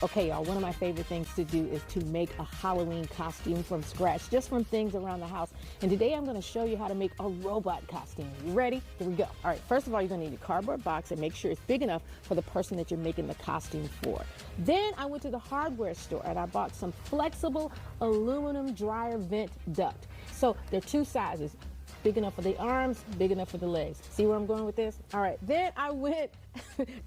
Okay, y'all, one of my favorite things to do is to make a Halloween costume from scratch, just from things around the house. And today I'm going to show you how to make a robot costume. You ready? Here we go. All right, first of all, you're going to need a cardboard box and make sure it's big enough for the person that you're making the costume for. Then I went to the hardware store and I bought some flexible aluminum dryer vent duct. So they're two sizes. Big enough for the arms, big enough for the legs. See where I'm going with this? All right, then I went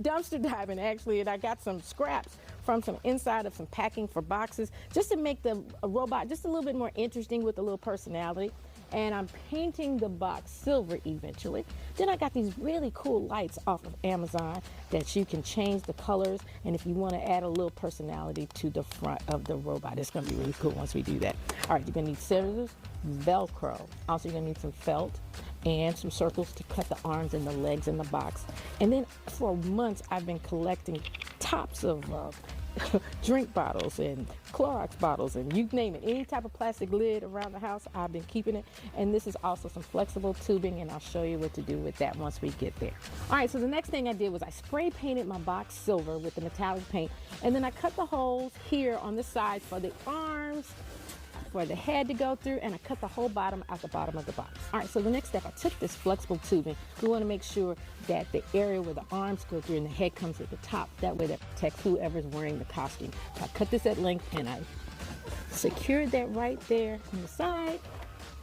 dumpster diving actually, and I got some scraps from some inside of some packing for boxes just to make the robot just a little bit more interesting with a little personality. And I'm painting the box silver eventually. Then I got these really cool lights off of Amazon that you can change the colors, and if you want to add a little personality to the front of the robot, it's going to be really cool once we do that. All right, you're going to need scissors, Velcro. Also, you're going to need some felt and some circles to cut the arms and the legs in the box. And then for months, I've been collecting tops of drink bottles and Clorox bottles and you name it, any type of plastic lid around the house, I've been keeping it. And this is also some flexible tubing, and I'll show you what to do with that once we get there. All right, so the next thing I did was I spray painted my box silver with the metallic paint, and then I cut the holes here on the side for the arms, for the head to go through, and I cut the whole bottom out the bottom of the box. All right, so the next step, I took this flexible tubing. We want to make sure that the area where the arms go through and the head comes at the top, that way that protects whoever's wearing the costume. So I cut this at length and I secured that right there on the side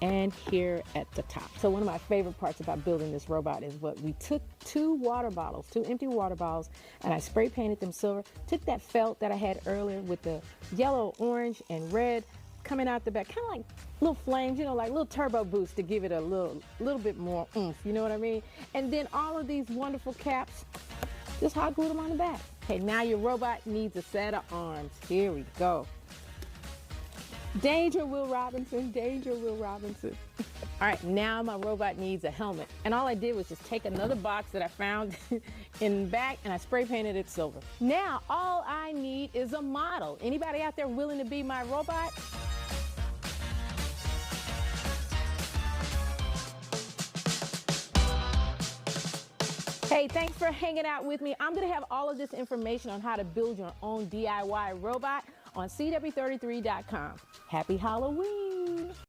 and here at the top. So one of my favorite parts about building this robot is what we took two empty water bottles, and I spray painted them silver, took that felt that I had earlier with the yellow, orange, and red coming out the back, kind of like little flames, you know, like little turbo boost to give it a little bit more oomph, you know what I mean? And then all of these wonderful caps, just hot glue them on the back. Okay, now your robot needs a set of arms. Here we go. Danger, Will Robinson, danger, Will Robinson. All right, now my robot needs a helmet. And all I did was just take another box that I found in the back and I spray painted it silver. Now, all I need is a model. Anybody out there willing to be my robot? Hey, thanks for hanging out with me. I'm gonna have all of this information on how to build your own DIY robot on CW33.com. Happy Halloween.